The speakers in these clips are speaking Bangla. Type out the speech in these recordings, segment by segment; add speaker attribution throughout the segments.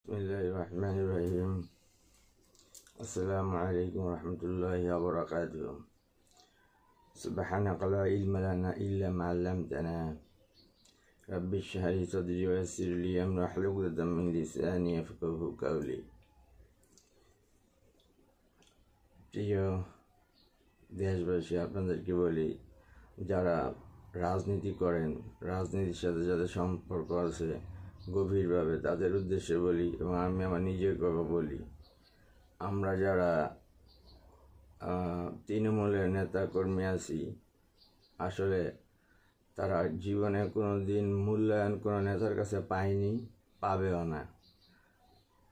Speaker 1: Bismillahirrahmanirrahim. Assalamualaikum warahmatullahi wabarakatuh. Subhanaka la ilma lana illa ma 'allamtana. Rabbi shrah li sadri wa yassir li amri wahlul 'uqdatam min lisani yafqahu qawli. প্রিয় দেশবাসী, আপনাদেরকে বলি, যারা রাজনীতি করেন, রাজনীতির সাথে যাদের সম্পর্ক আছে গভীরভাবে, তাদের উদ্দেশ্যে বলি এবং আমি আমার নিজের কথা বলি। আমরা যারা তৃণমূলের নেতাকর্মী আছি, আসলে তারা জীবনে কোনো দিন মূল্যায়ন কোনো নেতার কাছে পায়নি, পাবেও না।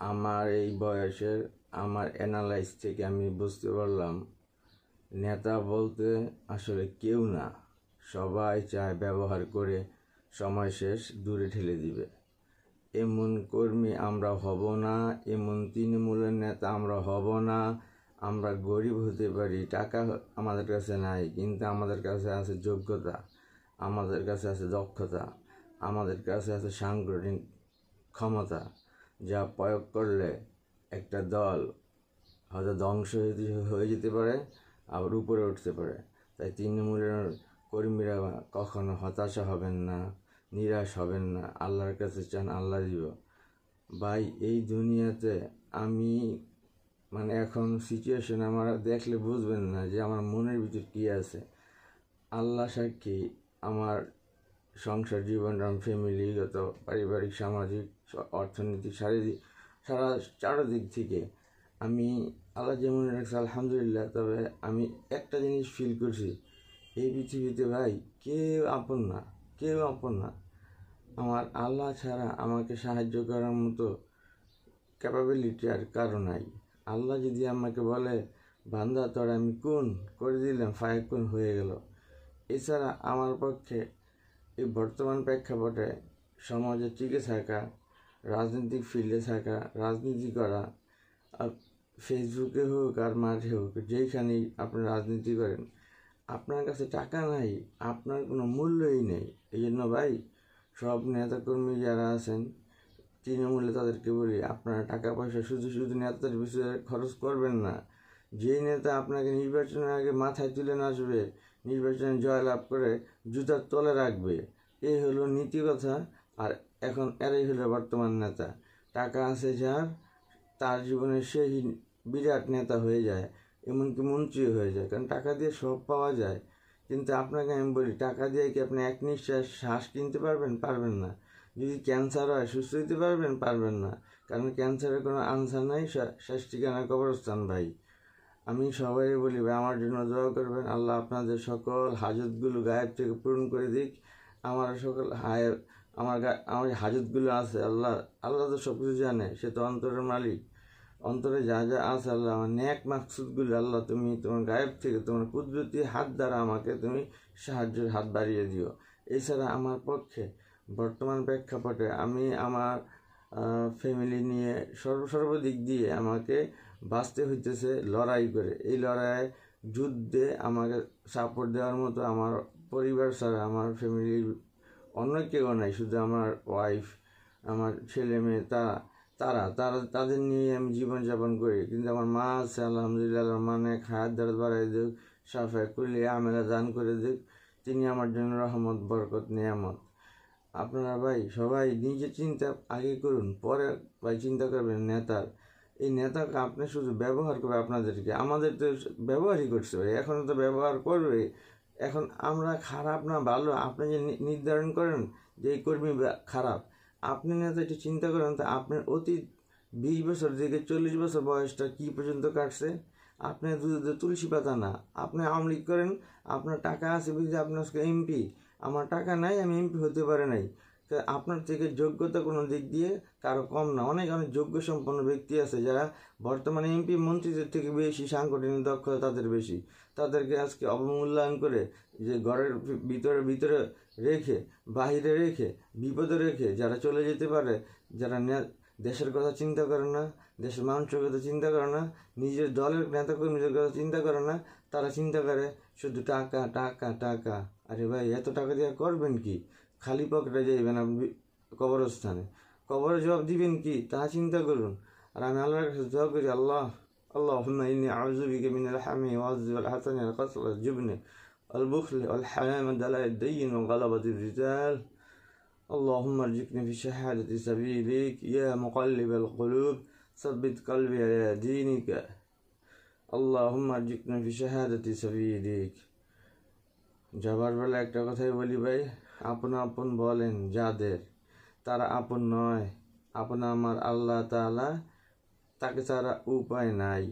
Speaker 1: আমার এই বয়সের আমার অ্যানালাইজ থেকে আমি বুঝতে পারলাম, নেতা বলতে আসলে কেউ না, সবাই চায় ব্যবহার করে সময় শেষ দূরে ঠেলে দিবে। এমন কর্মী আমরা হব না, এমন তৃণমূলের নেতা আমরা হব না। আমরা গরিব হতে পারি, টাকা আমাদের কাছে নাই, কিন্তু আমাদের কাছে আছে যোগ্যতা, আমাদের কাছে আছে দক্ষতা, আমাদের কাছে আছে সাংগঠনিক ক্ষমতা, যা প্রয়োগ করলে একটা দল হয়তো ধ্বংস হয়ে যেতে পারে, আবার উপরে উঠতে পারে। তাই তৃণমূলের কর্মীরা কখনো হতাশা হবেন না, নিরাশ হবেন না। আল্লাহর কাছে চান, আল্লাহ দিব। ভাই, এই দুনিয়াতে আমি এখন সিচুয়েশন আমার দেখলে বুঝবেন না যে আমার মনের ভিতর কী আছে। আল্লাহ সাক্ষী, আমার সংসার জীবন, ফ্যামিলিগত, পারিবারিক, সামাজিক, অর্থনৈতিক, শারীরিক, চারদিক থেকে আমি আল্লাহ যেমন রাখছে আলহামদুলিল্লাহ। তবে আমি একটা জিনিস ফিল করছি, এই পৃথিবীতে ভাই কেউ আপন না, কেউ আপন না। আমার আল্লাহ ছাড়া আমাকে সাহায্য করার মতো ক্যাপাবিলিটি আর কারো নাই। আল্লাহ যদি আমাকে বলে বান্দা তোর আমি কোন করে দিলাম, ফায়াকুন হয়ে গেল। এছাড়া আমার পক্ষে এই বর্তমান প্রেক্ষাপটে সমাজে টিকে থাকা, রাজনৈতিক ফিল্ডে থাকা, রাজনীতি করা, ফেসবুকে হোক আর মাঠে হোক, যেইখানেই আপনি রাজনীতি করেন, আপনার কাছে টাকা নাই, আপনার কোনো মূল্যই নেই। এই জন্য ভাই, সব নেতাকর্মী যারা আছেন তৃণমূলে, তাদেরকে বলি, আপনারা টাকা পয়সা শুধু শুধু নেতার পিছনে খরচ করবেন না। যেই নেতা আপনাকে নির্বাচনের আগে মাথায় তুলে নাচবে, নির্বাচনে জয়লাভ করে জুতার তলে রাখবে, এই হলো নীতি কথা। আর এখন এরাই হলো বর্তমান নেতা। টাকা আছে যার, তার জীবনে সেই বিরাট নেতা হয়ে যায়, এমনকি মন্ত্রী হয়ে যায়, কারণ টাকা দিয়ে সব পাওয়া যায়। কিন্তু আপনাকে আমি বলি, টাকা দিয়ে কি আপনি এক নিঃশ্বাস শ্বাস কিনতে পারবেন? পারবেন না। যদি ক্যান্সার হয়, সুস্থ হতে পারবেন? পারবেন না, কারণ ক্যান্সারের কোনো আনসার নাই, শেষ ঠিকানা কবরস্থান। ভাই, আমি সবাই বলি, ভাই আমার জন্য দোয়া করবেন, আল্লাহ আপনাদের সকল হাজতগুলো গায়েব থেকে পূরণ করে দিক। আমার সকল আমার হাজতগুলো আছে, আল্লাহ তো সব কিছু জানে, সে তো অন্তরের মালিক। অন্তরে যা যা আছে আল্লাহ, আমার ন্যাক মাকসুদগুলো আল্লাহ তুমি তোমার গায়েব থেকে তোমার কুদরতি হাত দ্বারা আমাকে তুমি সাহায্যের হাত বাড়িয়ে দিও। এছাড়া আমার পক্ষে বর্তমান প্রেক্ষাপটে আমি আমার ফ্যামিলি নিয়ে সর্বদিক দিয়ে আমাকে বাঁচতে হইতেছে লড়াই করে। এই লড়াইয়ে যুদ্ধে আমাকে সাপোর্ট দেওয়ার মতো আমার পরিবার ছাড়া আমার ফ্যামিলির অন্য কেউ নাই। শুধু আমার ওয়াইফ, আমার ছেলে মেয়ে, তাদের নিয়ে আমি জীবনযাপন করি। কিন্তু আমার মা আছে আলহামদুলিল্লাহ, মানে হায়াত দ্বারা বাড়াই দিক, সাফায় করলে আমেলা দান করে দিক, তিনি আমার জন্য রহমত, বরকত, নিয়ামত। আপনারা ভাই সবাই নিজে চিন্তা আগে করুন, পরে ভাই চিন্তা করবেন নেতার। এই নেতাকে আপনি শুধু ব্যবহার করবে আপনাদেরকে, আমাদের তো ব্যবহারই করছে ভাই, এখন তো ব্যবহার করবে। এখন আমরা খারাপ না ভালো আপনি যে নির্ধারণ করেন যে এই কর্মী খারাপ, আপনি নেতা একটু চিন্তা করেন তো, আপনার অতীত 20 বছর থেকে 40 বছর বয়সটা কি পর্যন্ত কাটছে? আপনি তুলসী পাতা না। আপনি আওয়ামী লীগ করেন, আপনার টাকা আছে বুঝে আপনার এমপি, আমার টাকা নাই, আমি এমপি হতে পারে নাই। আপনার থেকে যোগ্যতা কোনো দিক দিয়ে কারো কম না। অনেক যোগ্য সম্পন্ন ব্যক্তি আছে যারা বর্তমানে এমপি মন্ত্রীদের থেকে বেশি সাংগঠনিক দক্ষতা তাদের বেশি। তাদেরকে আজকে অবমূল্যায়ন করে যে ঘরের ভিতরে রেখে, বাহিরে রেখে, বিপদে রেখে যারা চলে যেতে পারে, যারা দেশের কথা চিন্তা করে না, দেশের মানুষের কথা চিন্তা করে না, নিজের দলের নেতাকর্মীদের কথা চিন্তা করে না, তারা চিন্তা করে শুধু টাকা টাকা টাকা। আরে ভাই, এত টাকা দিয়ে করবেন কি? খালি পকেটে যাইবেন আপনি কবরস্থানে। কবরে জবাব দিবেন কি তা চিন্তা করুন। আর আমি আল্লাহর কাছে দোয়া করি, আল্লাহুম্মা ইন্নী আউযু বিকা মিনাল হামি ওয়াল আজজি ওয়াল হাসানি ওয়াল কাসল ওয়াল জুবনি ওয়াল বুখলি ওয়াল হায়ামি ওয়া দালা'id দাইয়িন ওয়া গালাবাতির রিজাল। اللهم ارزقني في شهادة سبيلك يا مقلب القلوب ثبت قلبي على دينك اللهم ارزقني في شهادة سبيلك। যাবার বেলা একটা কথাই বলি ভাই, আপন আপন বলেন যাদের, তারা আপন নয়। আপন আমার আল্লাহ তাআলা, তাকে ছাড়া উপায় নাই।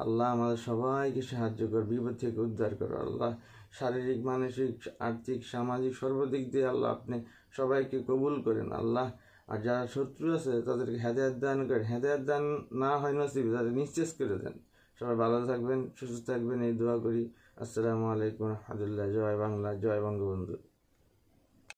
Speaker 1: আল্লাহ আমাদের সবাইকে সাহায্য কর, বিপদ থেকে উদ্ধার করো আল্লাহ। শারীরিক, মানসিক, আর্থিক, সামাজিক সর্বদিক দিয়ে আল্লাহ আপনি সবাইকে কবুল করেন আল্লাহ। আর যারা শত্রু আছে তাদেরকে হেদায়েত দান করেন, হেদায়েত দান না হয় নসিবে তাদের নিঃশেষ করে দেন। সবাই ভালো থাকবেন, সুস্থ থাকবেন, এই দোয়া করি। আসসালামু আলাইকুম রহমতুল্লাহ। জয় বাংলা, জয় বঙ্গবন্ধু।